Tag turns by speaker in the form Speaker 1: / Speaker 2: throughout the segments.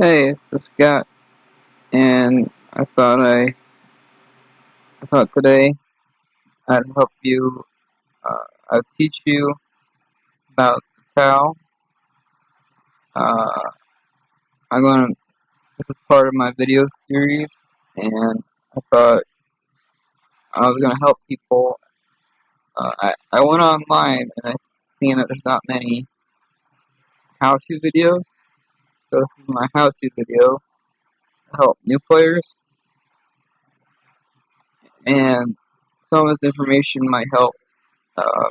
Speaker 1: Hey, it's Scott, and I thought today I'd help you. I'd teach you about the towel. Uh, I'm gonna. This is part of my video series, and I thought I was gonna help people. I went online and I seen that there's not many how-to videos, so this is my how-to video to help new players, and some of this information might help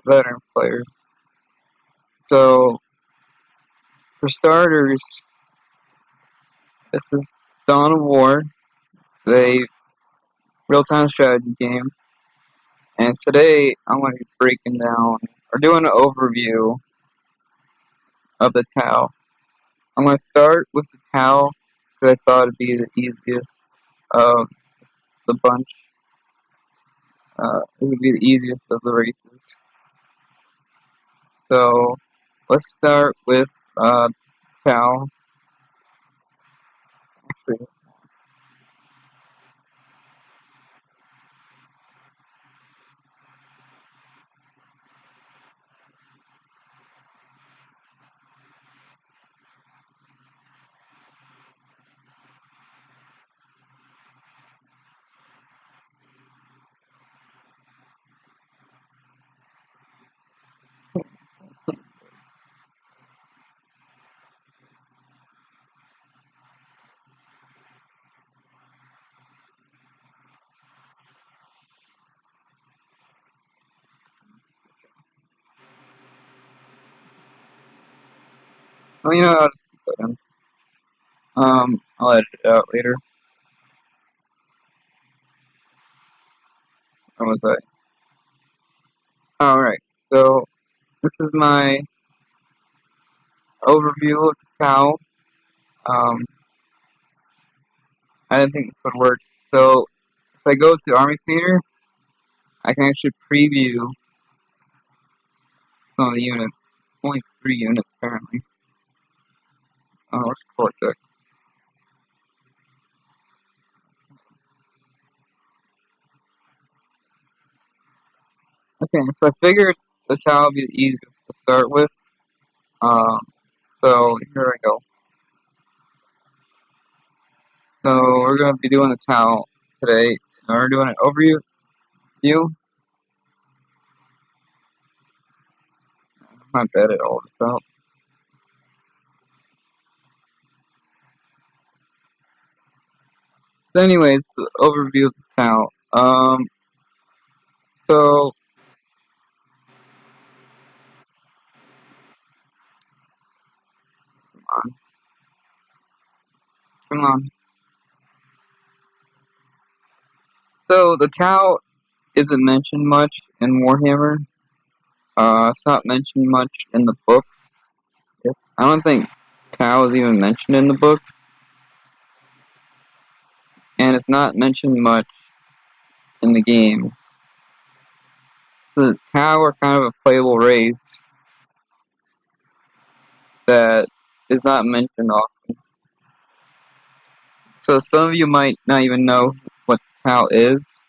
Speaker 1: veteran players. So for starters, this is Dawn of War. It's a real-time strategy game, and today I'm going to be breaking down or doing an overview of the Tau. I'm going to start with the Tau because I thought it'd be the easiest of the bunch. It would be the easiest of the races. So let's start with Tau. Actually, well, I'll just keep that in. I'll edit it out later. What was I? Alright, so this is my overview of the Tau. Um, I didn't think this would work. So if I go to Army Theater, I can actually preview some of the units. Only 3 units apparently. Oh, what's Cortex? Okay, so I figured the Tau would be the easiest to start with. Um, so here I go. So we're going to be doing the Tau today. We're doing an overview. I'm not to edit all this out. So anyways, the overview of the Tau. So come on, come on. So the Tau isn't mentioned much in Warhammer. It's not mentioned much in the books. I don't think Tau is even mentioned in the books, and it's not mentioned much in the games. So the Tau are kind of a playable race that is not mentioned often. So some of you might not even know what Tau is,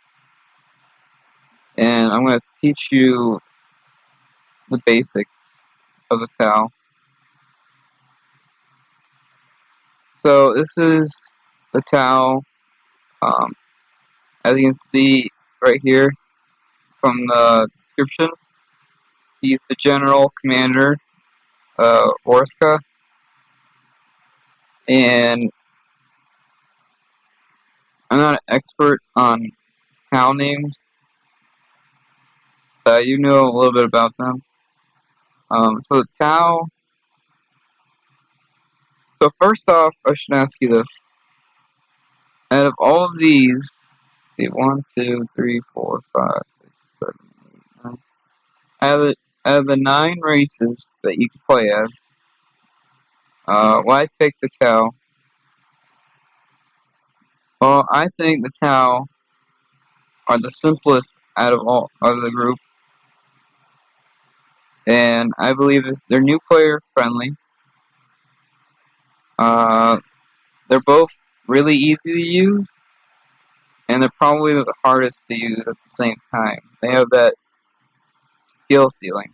Speaker 1: and I'm going to teach you the basics of the Tau. So this is the Tau. Um, as you can see right here from the description, he's the general commander, Orska, and I'm not an expert on Tau names, but you know a little bit about them. So the Tau. So first off, I should ask you this: out of all of these, see, 1, 2, 3, 4, 5, 6, 7, 8, 9. Out of the 9 races that you can play as, why pick the Tau? Well, I think the Tau are the simplest out of all of the group, and I believe they're new player friendly. Uh, they're both really easy to use, and they're probably the hardest to use at the same time. They have that skill ceiling.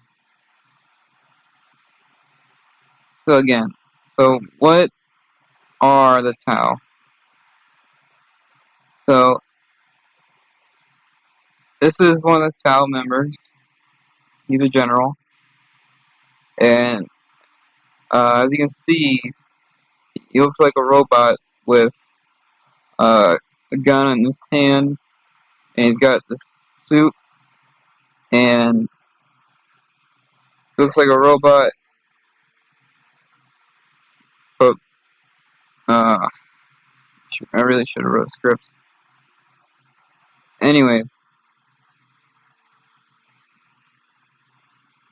Speaker 1: So again, so what are the Tau? So this is one of the Tau members. He's a general, and as you can see, he looks like a robot with a gun in his hand, and he's got this suit, and he looks like a robot. But I really should have wrote scripts. Anyways,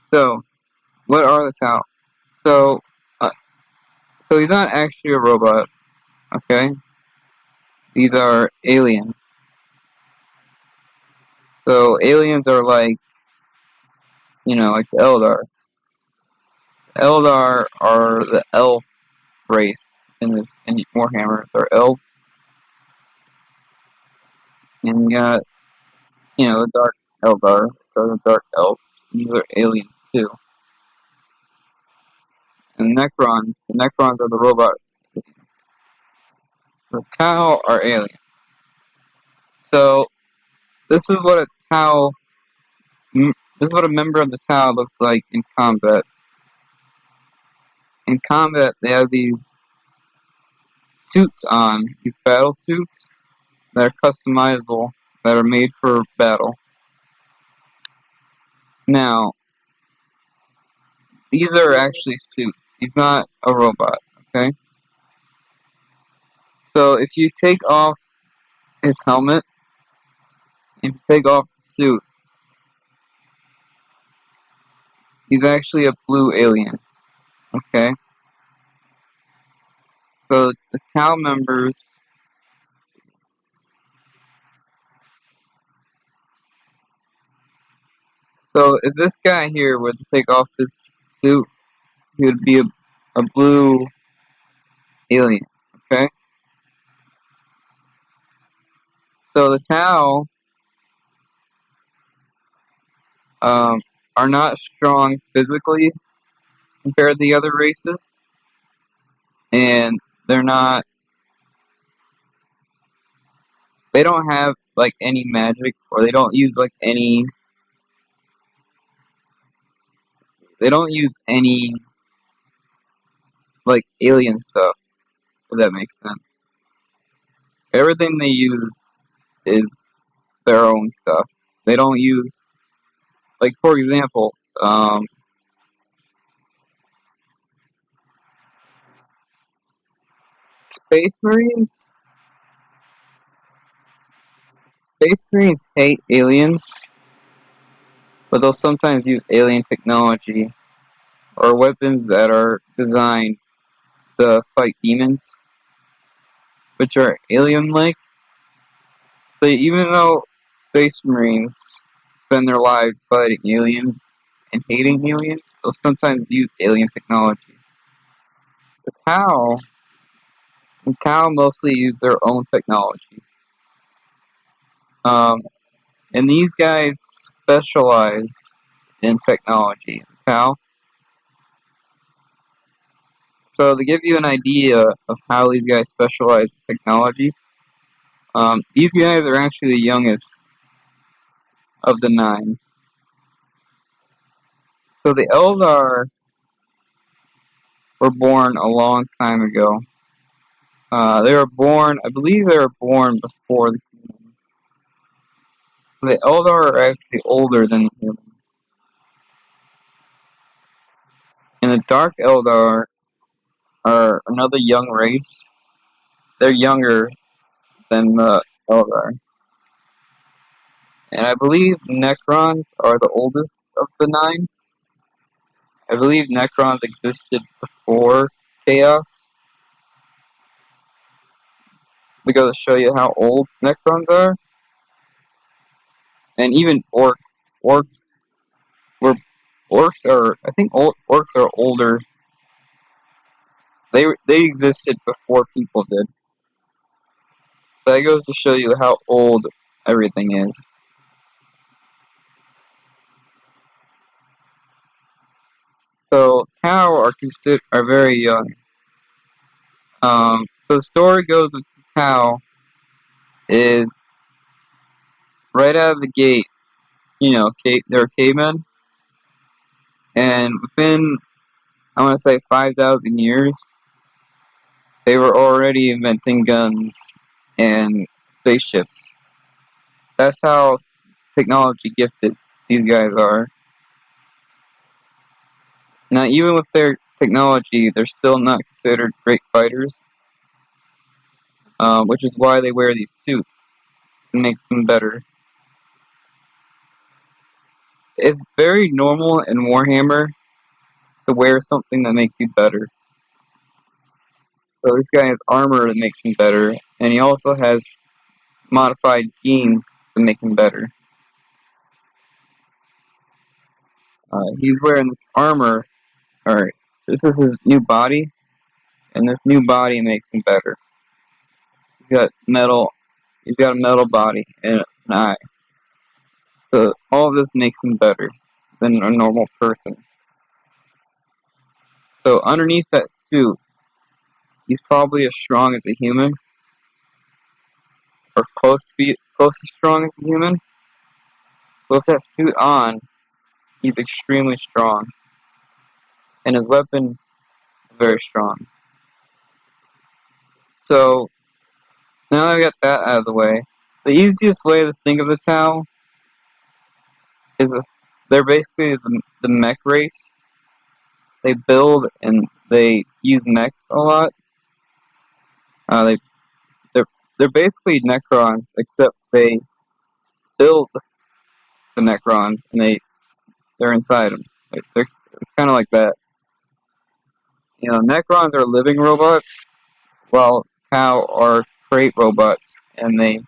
Speaker 1: so what are the Tau? So, uh, so he's not actually a robot. Okay, these are aliens. So aliens are like, like the Eldar. The Eldar are the elf race in Warhammer. They're elves, and you got the Dark Eldar, or the Dark Elves. And these are aliens too. And the Necrons are the robot aliens. The Tau are aliens. So this is what a Tau, this is what a member of the Tau looks like in combat. In combat, they have these suits on, these battle suits that are customizable, that are made for battle. Now, these are actually suits. He's not a robot, okay? So if you take off his helmet, if you take off the suit, he's actually a blue alien, okay? So the Tau members, so if this guy here were to take off his suit, he would be a blue alien, okay? So the Tau are not strong physically compared to the other races, and they don't have like any magic, or they don't use any like alien stuff, if that makes sense. Everything they use is their own stuff. They don't use, like, for example, Space Marines. Space Marines hate aliens, but they'll sometimes use alien technology or weapons that are designed to fight demons, which are alien-like. So even though Space Marines spend their lives fighting aliens and hating aliens, they'll sometimes use alien technology. The Tau, the Tau mostly use their own technology. And these guys specialize in technology. The Tau. So to give you an idea of how these guys specialize in technology, these guys are actually the youngest of the 9. So the Eldar were born a long time ago. I believe they were born before the humans. So the Eldar are actually older than the humans. And the Dark Eldar are another young race. They're younger than the Eldar. And I believe Necrons are the oldest of the 9. I believe Necrons existed before Chaos. To go to show you how old Necrons are. And even Orcs. Orcs were I think orcs are older They existed before people did. So that goes to show you how old everything is. So Tau are very young. So the story goes with Tau is right out of the gate. They're cavemen, and within I want to say 5,000 years, they were already inventing guns and spaceships. That's how technology gifted these guys are. Now, even with their technology, they're still not considered great fighters, which is why they wear these suits to make them better. It's very normal in Warhammer to wear something that makes you better. So this guy has armor that makes him better, and he also has modified genes to make him better. He's wearing this armor. Alright, this is his new body, and this new body makes him better. He's got a metal body and an eye. So all of this makes him better than a normal person. So underneath that suit, he's probably as strong as a human, or close as strong as a human. But with that suit on, he's extremely strong, and his weapon is very strong. So now that I got that out of the way, the easiest way to think of the Tau is they're basically the mech race. They build and they use mechs a lot. They're basically Necrons, except they build the Necrons and they're inside them. It's kind of like that. Necrons are living robots, while Tau are crate robots, and they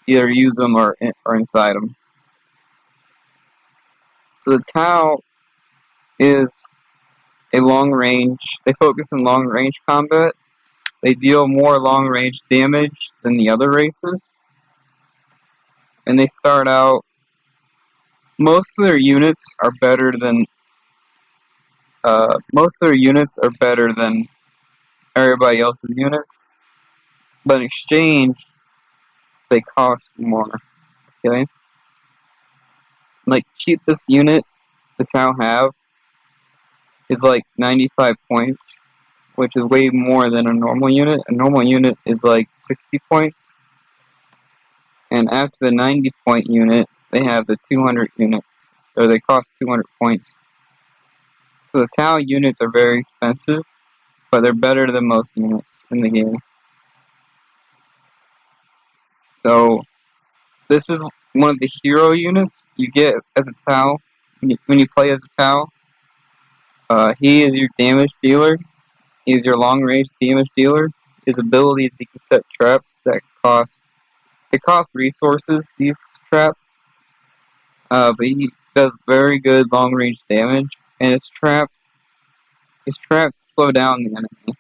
Speaker 1: either use them or inside them. So the Tau is a long range. They focus on long range combat. They deal more long range damage than the other races, and they start out. Most of their units are better than. Most of their units are better than everybody else's units, but in exchange, they cost more. Okay, like the cheapest unit the Tau have is like 95 points, which is way more than a normal unit. A normal unit is like 60 points. And after the 90-point unit, they have the 200 units, or they cost 200 points. So the Tau units are very expensive, but they're better than most units in the game. So this is one of the hero units you get as a Tau when you play as a Tau. He is your damage dealer. He is your long-range damage dealer. His ability is he can set traps that cost resources. These traps, but he does very good long-range damage, and his traps slow down the enemy.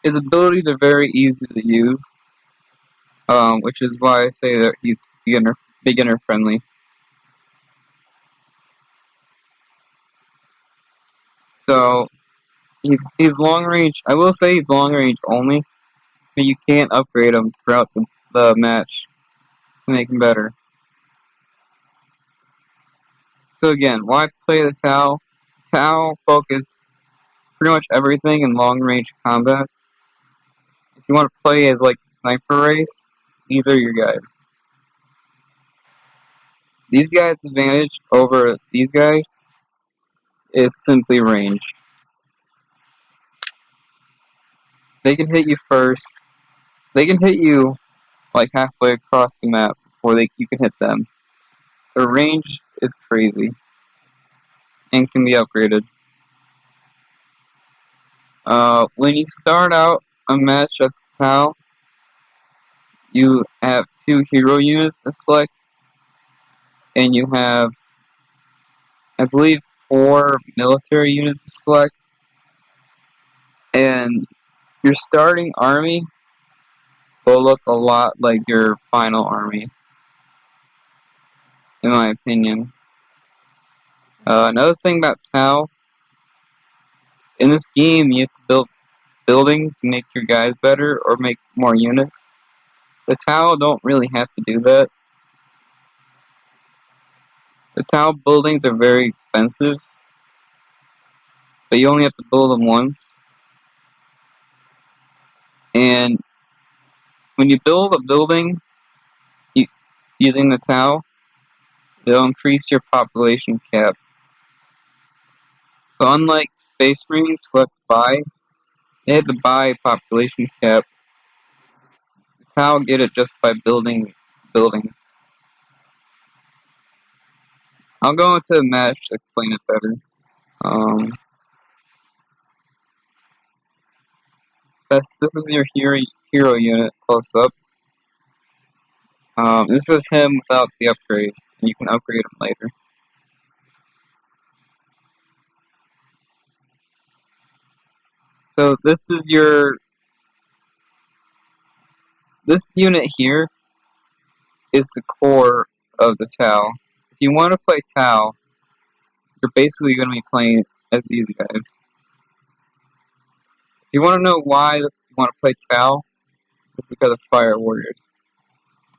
Speaker 1: His abilities are very easy to use, which is why I say that he's beginner friendly. So he's long range. I will say he's long range only, but you can't upgrade him throughout the match to make him better. So again, why play the Tau? Tau focus pretty much everything in long range combat. If you want to play as like sniper race, these are your guys. These guys' advantage over these guys is simply range. They can hit you first. They can hit you like halfway across the map before you can hit them. Their range is crazy and can be upgraded. When you start out a match as Tau, you have 2 hero units to select, and you have, I believe, 4 military units to select. And your starting army will look a lot like your final army, in my opinion. Another thing about Tau, in this game you have to build buildings, make your guys better, or make more units. The Tau don't really have to do that. The Tau buildings are very expensive, but you only have to build them once. And when you build a building using the Tau, it'll increase your population cap. So unlike Space Marines who have to buy, they have to buy population cap. The Tau get it just by building buildings. I'll go into a match to explain it better. This is your hero unit close up. This is him without the upgrades, and you can upgrade him later. So this unit here is the core of the Tau. If you want to play Tau, you're basically going to be playing as these guys. If you want to know why you want to play Tau, it's because of Fire Warriors.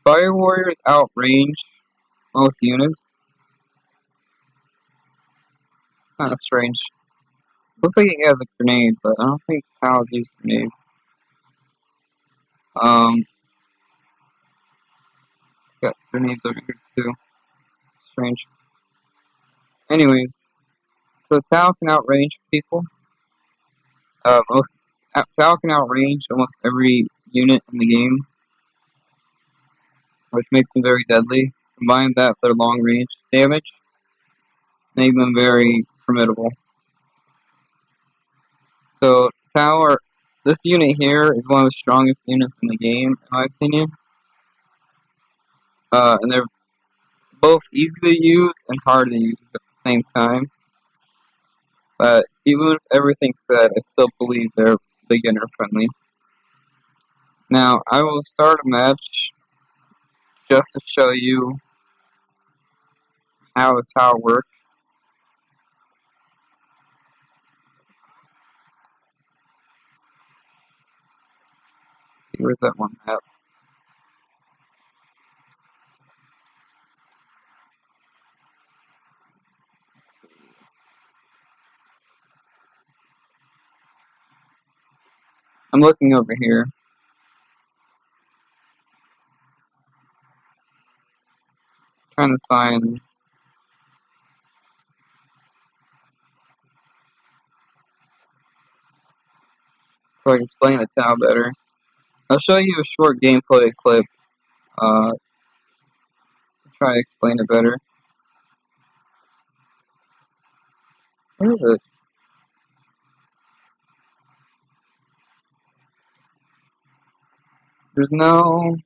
Speaker 1: Fire Warriors outrange most units. Kind of strange. Looks like he has a grenade, but I don't think Taus use grenades. He's got grenades over here too. Strange. Anyways, so Tau can outrange people. Tau can outrange almost every unit in the game, which makes them very deadly. Combine that with their long range damage, make them very formidable. So this unit here is one of the strongest units in the game, in my opinion. And they're both easy to use and hard to use at the same time. But even with everything said, I still believe they're beginner friendly. Now, I will start a match just to show you how the Tau works. See, where's that one map? I'm looking over here. Trying to find so I can explain the Tau better. I'll show you a short gameplay clip. Try to explain it better. Where is it? There's no.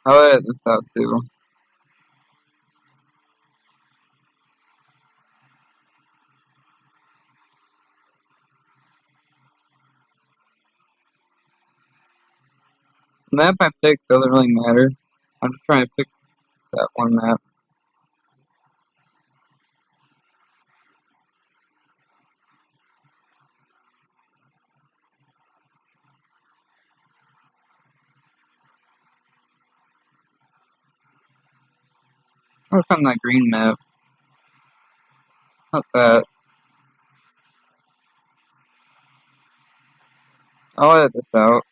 Speaker 1: I'll edit this out too. The map I picked doesn't really matter. I'm just trying to pick that one map. I'm gonna find that green map. Not that. I'll edit this out.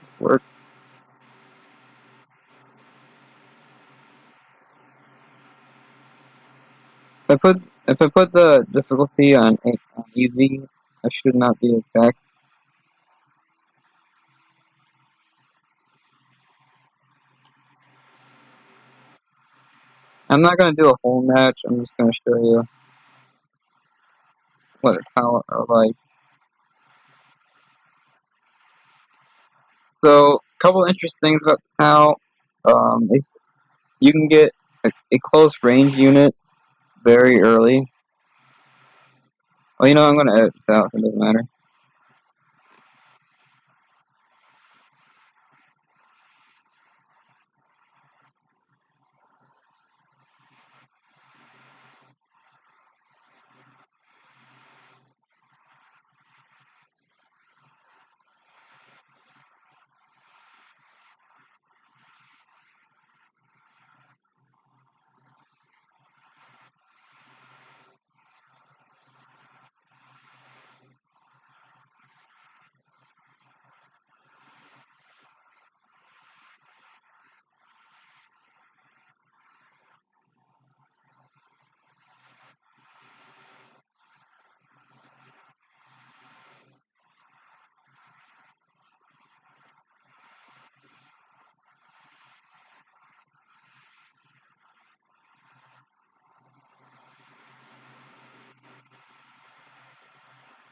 Speaker 1: This work. I put If I put the difficulty on easy, I should not be attacked. I'm not gonna do a whole match. I'm just gonna show you what it's how like. So, a couple interesting things about the Tau. Is you can get a close range unit very early. Oh, you know, I'm gonna edit this out, so it doesn't matter.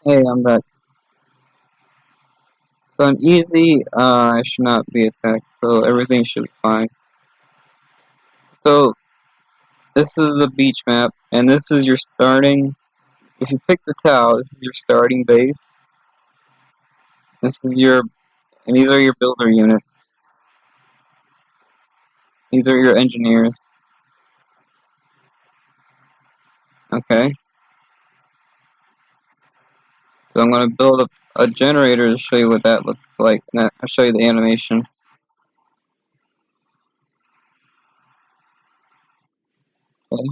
Speaker 1: Hey, I'm back. So on easy, I should not be attacked, so everything should be fine. So this is the beach map, and this is your starting. If you pick the Tau, this is your starting base. This is your, and these are your builder units. These are your engineers. Okay. So I'm gonna build a generator to show you what that looks like, and I'll show you the animation. Okay.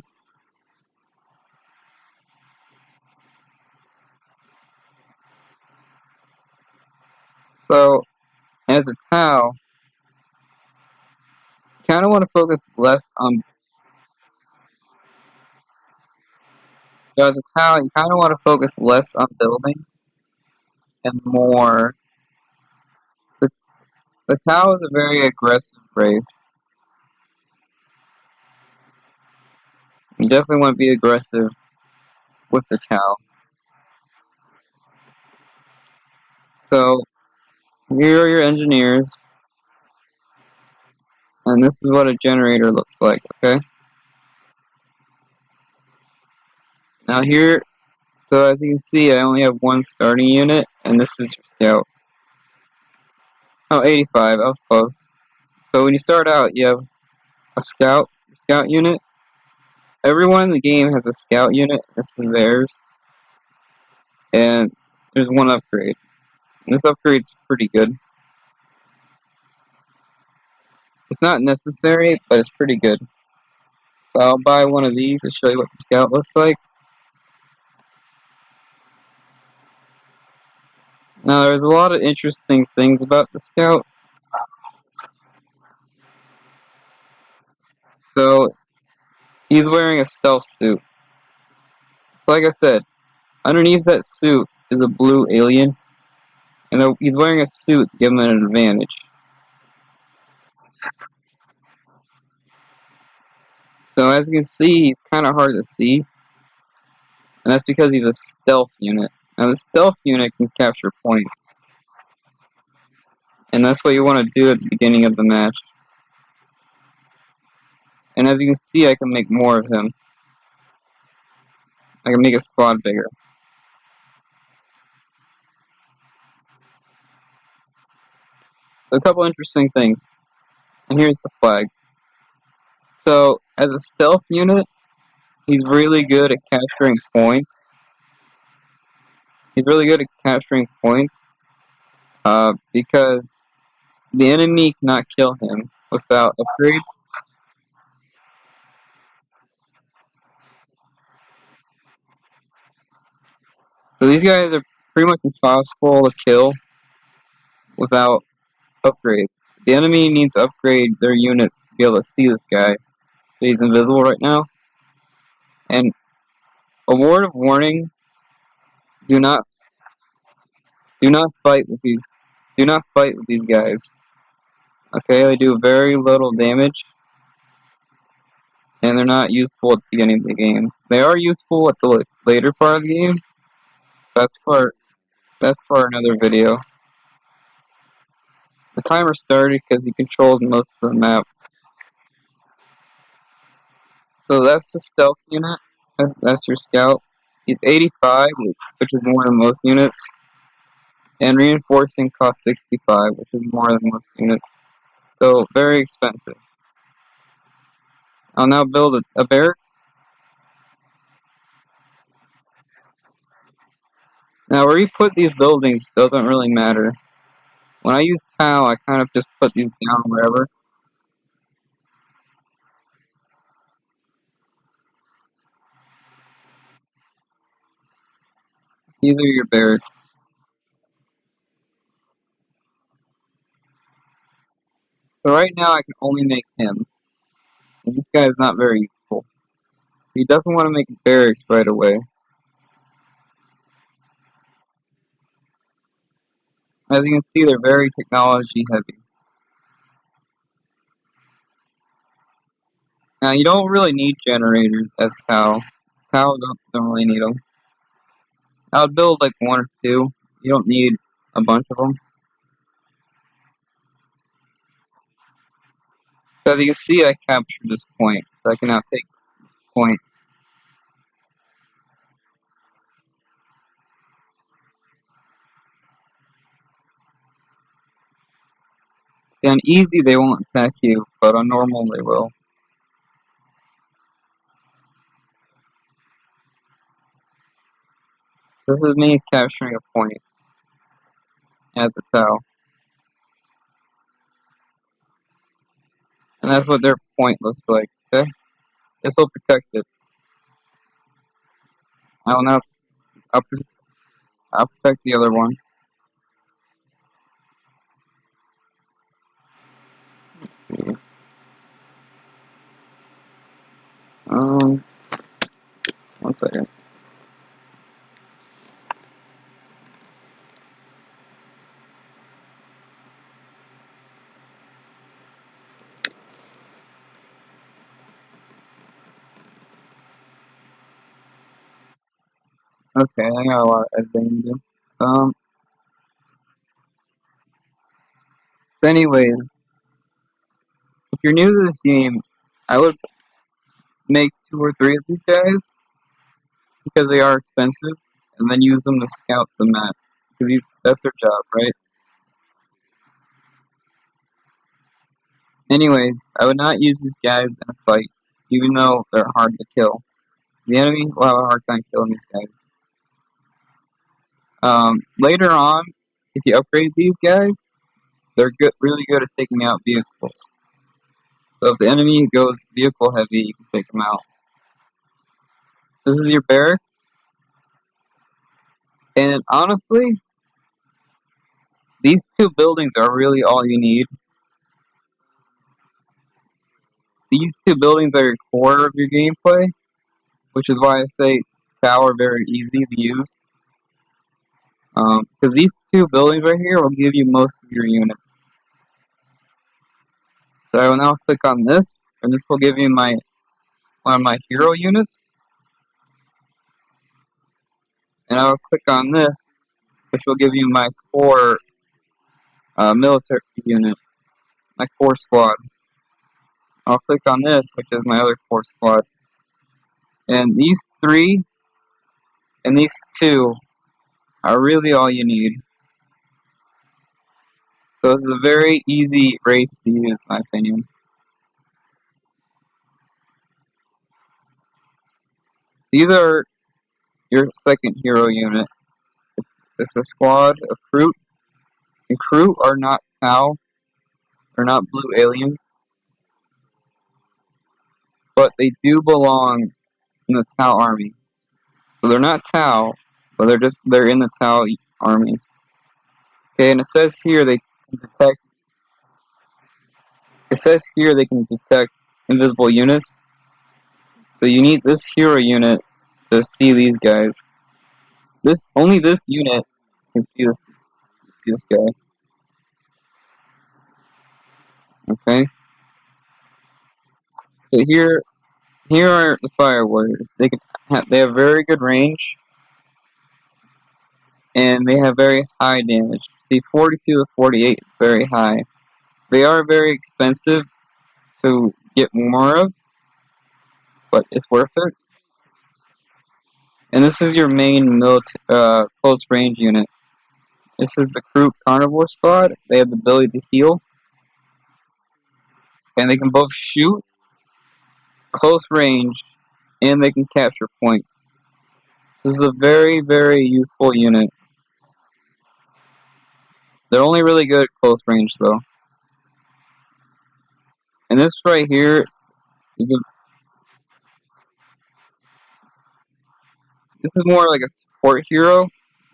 Speaker 1: So as a Tau, you kind of want to focus less on. So as a Tau, you kind of want to focus less on building and more. The, the Tau is a very aggressive race. You definitely want to be aggressive with the Tau. So here are your engineers, and this is what a generator looks like. Okay. Now here, so as you can see, I only have one starting unit, and this is your scout. Oh, 85. I was close. So when you start out, you have a scout unit. Everyone in the game has a scout unit. This is theirs, and there's one upgrade. And this upgrade's pretty good. It's not necessary, but it's pretty good. So I'll buy one of these to show you what the scout looks like. Now there's a lot of interesting things about the scout. So he's wearing a stealth suit. So like I said, underneath that suit is a blue alien, and he's wearing a suit to give him an advantage. So as you can see, he's kind of hard to see, and that's because he's a stealth unit. Now the stealth unit can capture points, and that's what you want to do at the beginning of the match. And as you can see, I can make more of him. I can make a squad bigger. So a couple interesting things. And here's the flag. So as a stealth unit, he's really good at capturing points. He's really good at capturing points because the enemy cannot kill him without upgrades. So these guys are pretty much impossible to kill without upgrades. The enemy needs to upgrade their units to be able to see this guy. He's invisible right now. And A word of warning: do not fight with these. Do not fight with these guys. Okay, they do very little damage, and they're not useful at the beginning of the game. They are useful at the later part of the game. That's for another video. The timer started because he controls most of the map. So that's the stealth unit. That's your scout. He's 85, which is more than most units. And reinforcing costs 65, which is more than most units. So very expensive. I'll now build a barracks. Now where you put these buildings doesn't really matter. When I use tile, I kind of just put these down wherever. These are your barracks. So right now I can only make him. And this guy is not very useful. So you definitely want to make barracks right away. As you can see, they're very technology heavy. Now you don't really need generators as Tau. Tau don't really need them. I would build like one or two. You don't need a bunch of them. So as you can see, I captured this point, so I can now take this point. See, on easy they won't attack you, but on normal they will. This is me capturing a point as a Tau. And that's what their point looks like, okay? This will protect it. I will now, I'll protect the other one. Let's see. One second. Okay, I got a lot of editing to do. So anyways, if you're new to this game, I would make 2 or 3 of these guys because they are expensive, and then use them to scout the map because that's their job, right? Anyways, I would not use these guys in a fight, even though they're hard to kill. The enemy will have a hard time killing these guys. Later on, if you upgrade these guys, they're really good at taking out vehicles. So if the enemy goes vehicle heavy, you can take them out. So this is your barracks. And honestly, these 2 buildings are really all you need. These 2 buildings are your core of your gameplay, which is why I say Tau are very easy to use. Because these 2 buildings right here will give you most of your units. So I will now click on this, and this will give you one of my hero units. And I will click on this, which will give you my core military unit, my core squad. I'll click on this, which is my other core squad. And these 3 and these 2 are really all you need. So this is a very easy race to use, in my opinion. These are your second hero unit. It's a squad of Kroot. And Kroot are not Tau, they're not blue aliens, but they do belong in the Tau army. So they're not Tau, but they're in the Tau army. Okay, and it says here they can detect. It says here they can detect invisible units. So you need this hero unit to see these guys. Only this unit can see this guy. Okay. So here are the fire warriors. They have very good range, and they have very high damage. See, 42 to 48 is very high. They are very expensive to get more of, but it's worth it. And this is your main close range unit. This is the Crew Carnivore Squad. They have the ability to heal, and they can both shoot, close range, and they can capture points. This is a very, very useful unit. They're only really good at close range, though. And this right here is this is more like a support hero.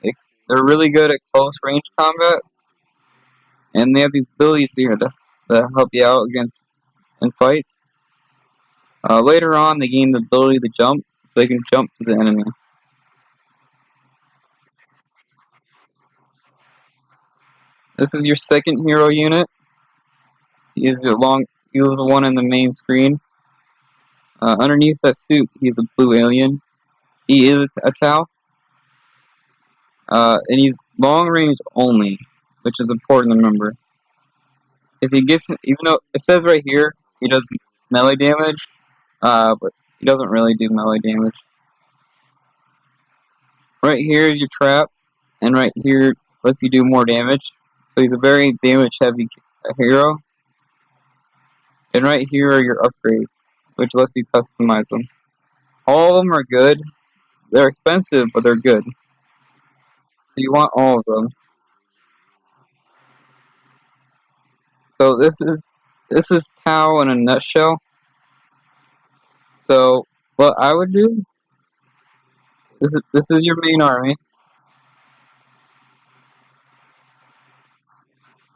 Speaker 1: They're really good at close range combat, and they have these abilities here to help you out against in fights. Later on, they gain the ability to jump, so they can jump to the enemy. This is your second hero unit. He is the one in the main screen. Underneath that suit, he's a blue alien. He is a Tau. And he's long range only, which is important to remember. If he gets, even though it says right here he does melee damage, but he doesn't really do melee damage. Right here is your trap, and right here lets you do more damage. So he's a very damage heavy hero. And right here are your upgrades, which lets you customize them. All of them are good. They're expensive, but they're good. So you want all of them. So this is Tau in a nutshell. So what I would do, this is your main army.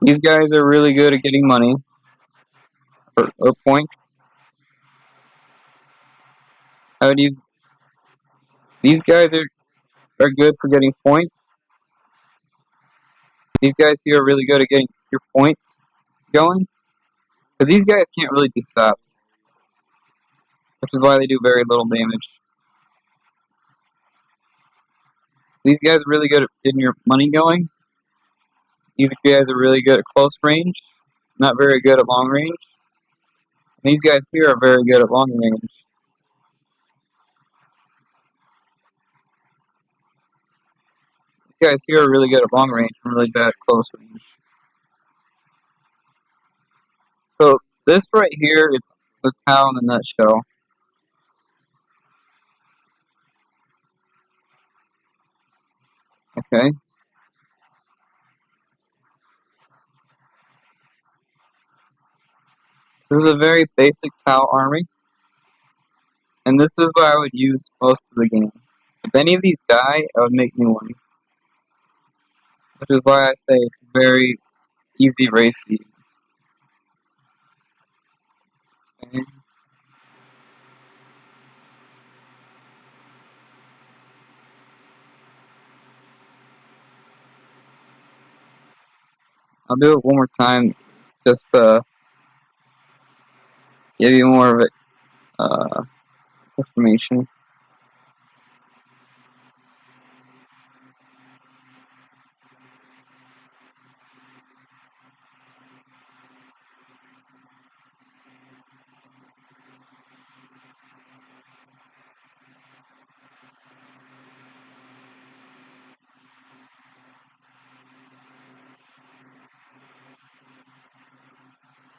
Speaker 1: These guys are really good at getting money or points. How do you? These guys are good for getting points. These guys here are really good at getting your points going. Because these guys can't really be stopped, which is why they do very little damage. These guys are really good at getting your money going. These guys are really good at close range, not very good at long range. And these guys here are very good at long range. These guys here are really good at long range and really bad at close range. So this right here is the Tau in a nutshell. Okay. This is a very basic Tau army, and this is what I would use most of the game. If any of these die, I would make new ones, which is why I say it's a very easy race to use. Okay. I'll do it one more time, just to give you more of it, information.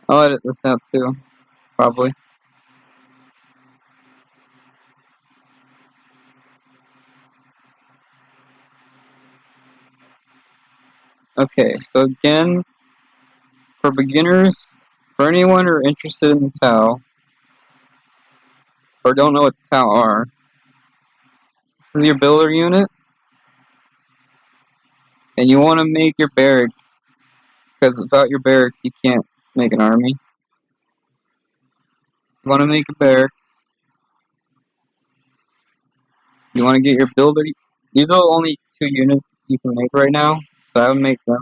Speaker 1: I'll edit this out too, probably. Okay, so again, for beginners, for anyone who are interested in the Tau, or don't know what the Tau are, this is your builder unit, and you want to make your barracks, because without your barracks you can't make an army. You want to make a barracks, You want to get your builder. These are only 2 units you can make right now, so I would make them.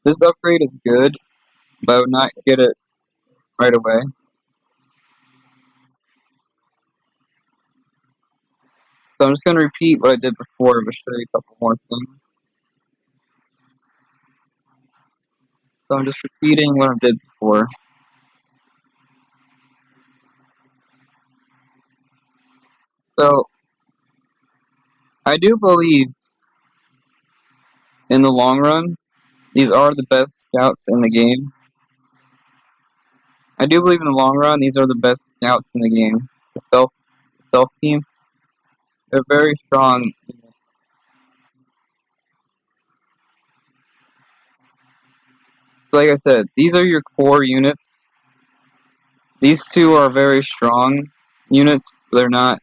Speaker 1: This upgrade is good, but I would not get it right away. So I'm just going to repeat what I did before, but show you a couple more things. So I'm just repeating what I did before. So I do believe in the long run, these are the best scouts in the game. I do believe in the long run, these are the best scouts in the game. The stealth team, they're very strong. So like I said, these are your core units. These two are very strong units. They're not.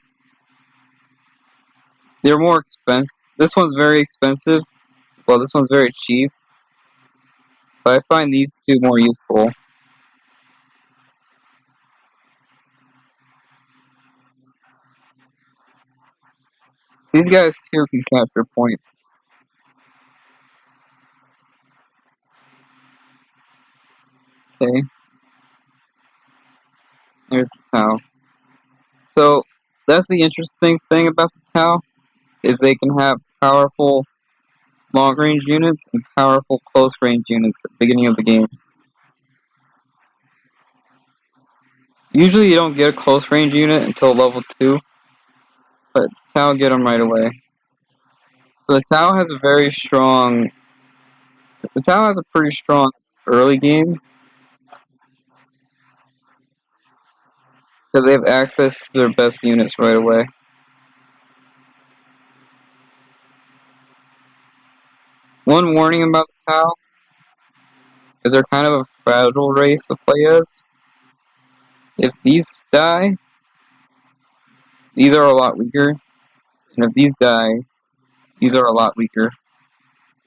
Speaker 1: They're more expensive. This one's very expensive. Well, this one's very cheap. But I find these two more useful. These guys too can capture points. Okay, there's the Tau. So that's the interesting thing about the Tau is they can have powerful long range units and powerful close range units at the beginning of the game. Usually you don't get a close range unit until level 2, but Tau get them right away. So the Tau has a very strong. The Tau has a pretty strong early game because they have access to their best units right away. One warning about the Tau is they're kind of a fragile race to play as. If these die, these are a lot weaker, and if these die, these are a lot weaker.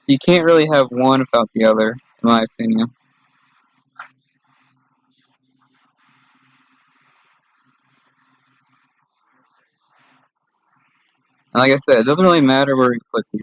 Speaker 1: So you can't really have one without the other, in my opinion. And like I said, it doesn't really matter where you put these.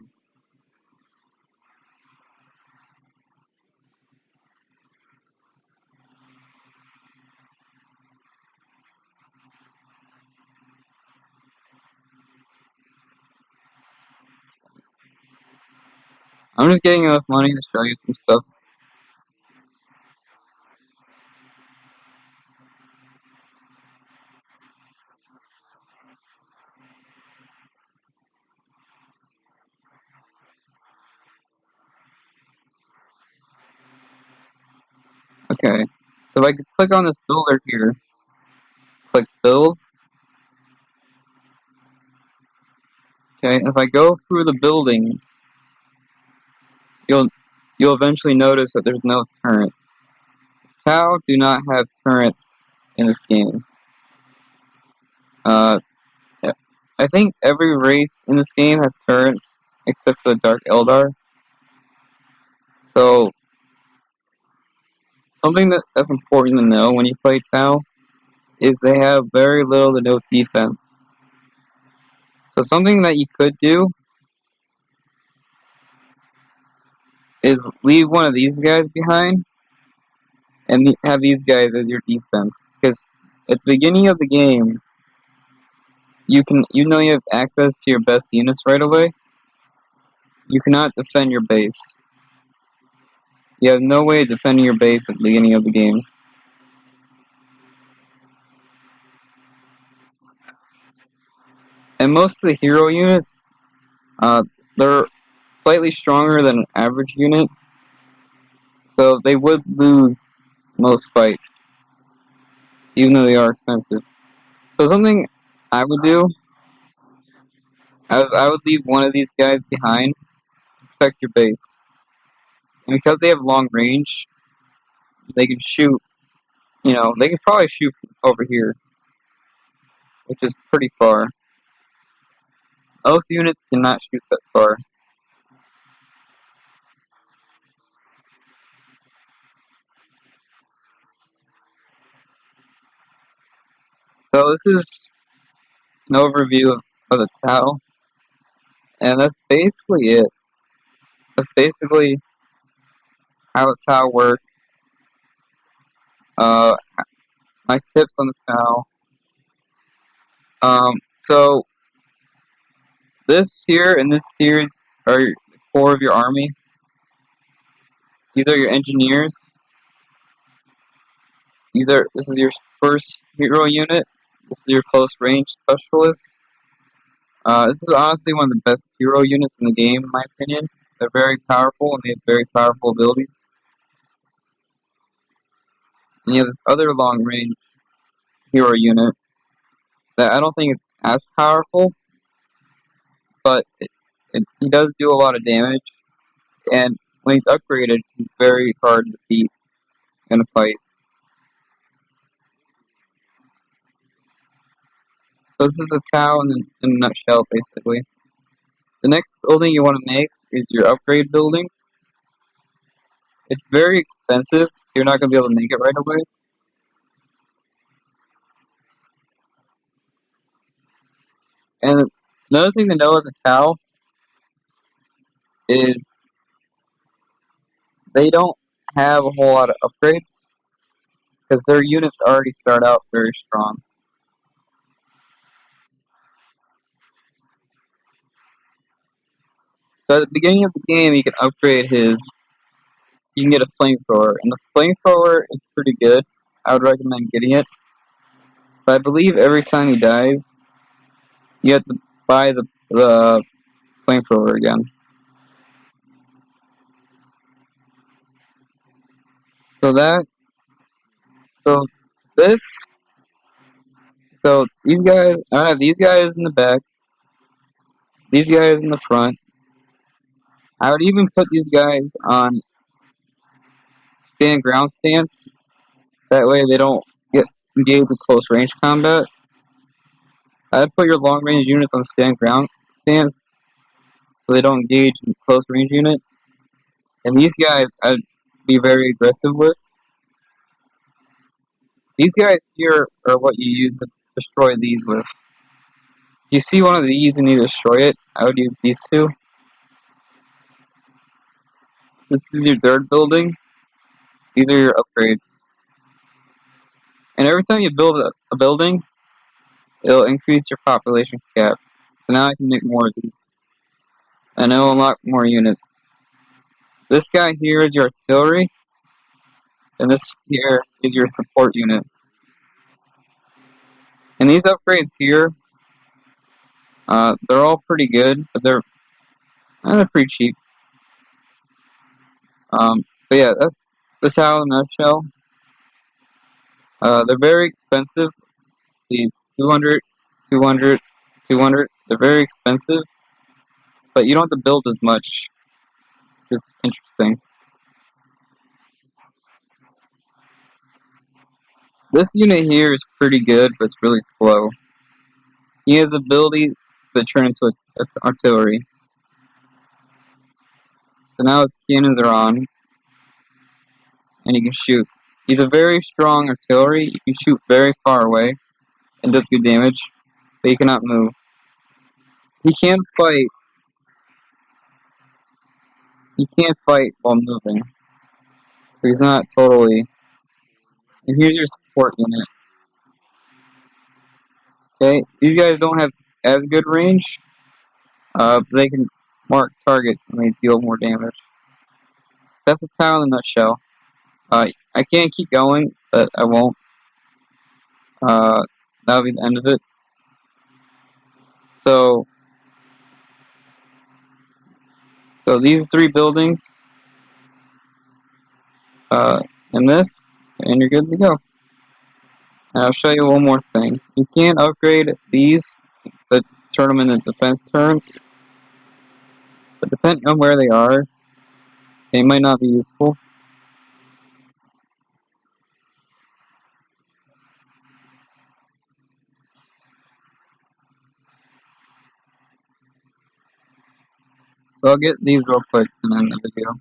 Speaker 1: I'm just getting enough money to show you some stuff. Okay, so if I could click on this builder here, click build. Okay, and if I go through the buildings, you'll eventually notice that there's no turret. Tau do not have turrets in this game. Uh, I think every race in this game has turrets except for the Dark Eldar. So something that's important to know when you play Tau is they have very little to no defense. So something that you could do is leave one of these guys behind and have these guys as your defense. Because at the beginning of the game, you know you have access to your best units right away. You cannot defend your base. You have no way of defending your base at the beginning of the game. And most of the hero units, they're slightly stronger than an average unit, so they would lose most fights, even though they are expensive. So something I would do, I would leave one of these guys behind to protect your base. And because they have long range, they can shoot, they can probably shoot from over here, which is pretty far. Most units cannot shoot that far. So this is an overview of of the Tau, and that's basically it. That's basically how a Tau works. Uh, my tips on the Tau. So this here and this series are the core of your army. These are your engineers. This is your first hero unit. This is your close range specialist. This is honestly one of the best hero units in the game, in my opinion. They're very powerful and they have very powerful abilities. And you have this other long range hero unit that I don't think is as powerful, but he does do a lot of damage. And when he's upgraded, he's very hard to beat in a fight. So this is a Tau in a nutshell, basically. The next building you want to make is your upgrade building. It's very expensive, so you're not going to be able to make it right away. And another thing to know as a Tau is they don't have a whole lot of upgrades because their units already start out very strong. So at the beginning of the game, you can upgrade his. You can get a flamethrower, and the flamethrower is pretty good. I would recommend getting it. But I believe every time he dies, you have to buy the flamethrower again. So that so this so these guys I have these guys in the back, these guys in the front. I would even put these guys on stand ground stance. That way they don't get engaged with close range combat. I'd put your long range units on stand ground stance so they don't engage in close range unit. And these guys I'd be very aggressive with. These guys here are what you use to destroy these with. If you see one of these and you destroy it, I would use these two. This is your third building. These are your upgrades. And every time you build a building, it'll increase your population cap. So now I can make more of these. And it'll unlock more units. This guy here is your artillery. And this here is your support unit. And these upgrades here, they're all pretty good, but they're pretty cheap. But yeah, that's the Tau in a nutshell. They're very expensive. See, 200, 200, 200. They're very expensive, but you don't have to build as much. It's interesting. This unit here is pretty good, but it's really slow. He has ability to turn into artillery. So now his cannons are on, and he can shoot. He's a very strong artillery. You can shoot very far away and does good damage, but he cannot move. He can fight. He can't fight while moving, so he's not totally. And here's your support unit. Okay, these guys don't have as good range. But they can mark targets and they deal more damage. That's a Tau in a nutshell. I can't keep going, but I won't. That'll be the end of it. So, so these three buildings, and this, and you're good to go. And I'll show you one more thing. You can upgrade these, but turn them into defense turrets. But depending on where they are, they might not be useful. So I'll get these real quick and end the video.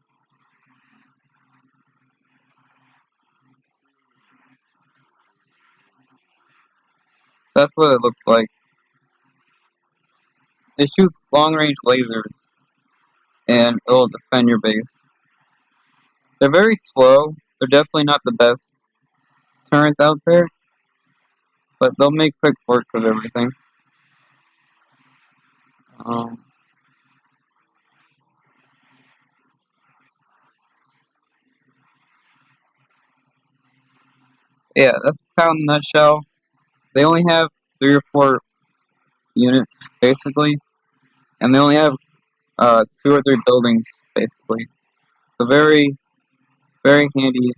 Speaker 1: That's what it looks like. It shoots long-range lasers, and it'll defend your base. They're very slow. They're definitely not the best turrets out there, but they'll make quick work of everything. Um, yeah, that's the town in a nutshell. They only have 3 or 4 units, basically, and they only have 2 or 3 buildings, basically. So very, very handy.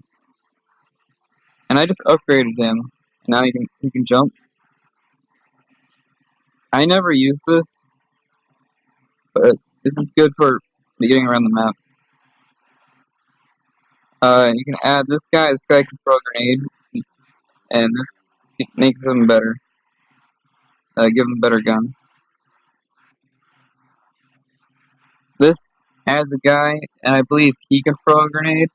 Speaker 1: And I just upgraded him. Now he can jump. I never use this, but this is good for getting around the map. You can add this guy. This guy can throw a grenade, and this makes him better. Give him a better gun. This adds a guy, and I believe he can throw a grenade.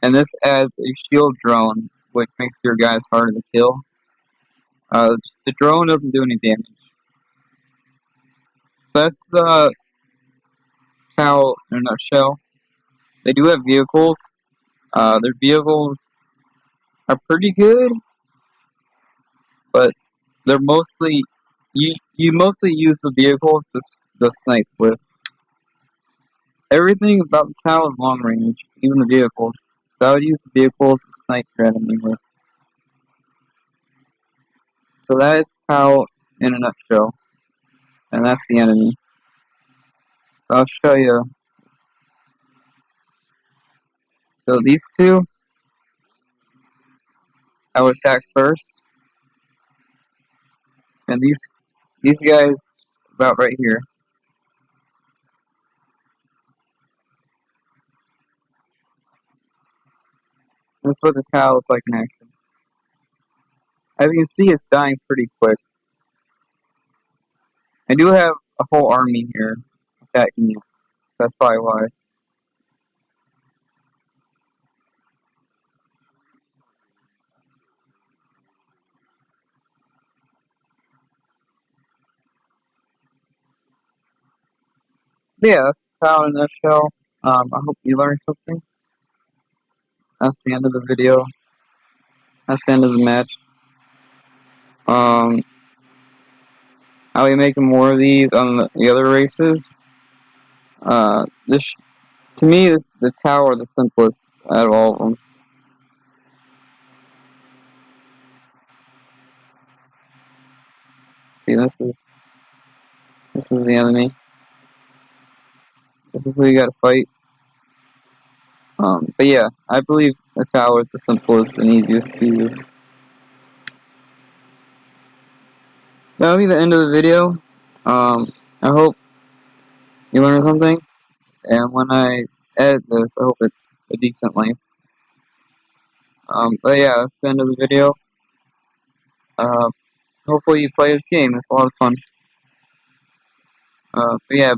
Speaker 1: And this adds a shield drone, which makes your guys harder to kill. The drone doesn't do any damage. So that's the Tau in a nutshell. They do have vehicles. Their vehicles are pretty good, but they're mostly you mostly use the vehicles to snipe with. Everything about the Tau is long range, even the vehicles. So I would use the vehicles to snipe your enemy with. So that is Tau in a nutshell, and that's the enemy. So I'll show you. So these two, I would attack first, and these guys about right here. That's what the Tau looks like in action. As you can see, it's dying pretty quick. I do have a whole army here attacking you, so that's probably why. But yeah, that's the Tau in a nutshell. I hope you learned something. That's the end of the video. That's the end of the match. I'll be making more of these on the other races. This to me, the Tau are the simplest out of all of them. See, this is the enemy. This is who you gotta fight. But yeah, I believe the Tau is the simplest and easiest to use. That'll be the end of the video. I hope you learned something, and when I edit this, I hope it's a decent length. But yeah, that's the end of the video. Hopefully you play this game. It's a lot of fun. But yeah,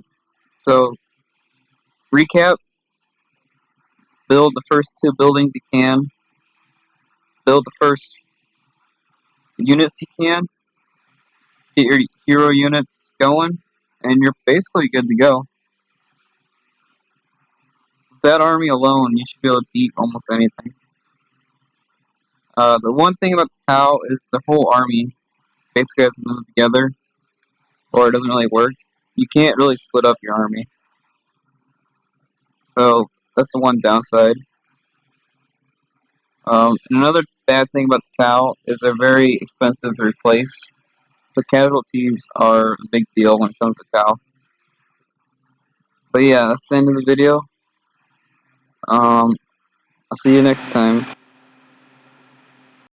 Speaker 1: so recap: build the first 2 buildings you can. Build the first units you can. Get your hero units going, and you're basically good to go. With that army alone, you should be able to beat almost anything. The one thing about the Tau is the whole army basically has to move together, or it doesn't really work. You can't really split up your army. So that's the one downside. Another bad thing about the Tau is they're very expensive to replace. So casualties are a big deal when it comes to Tau. But yeah, that's the end of the video. I'll see you next time.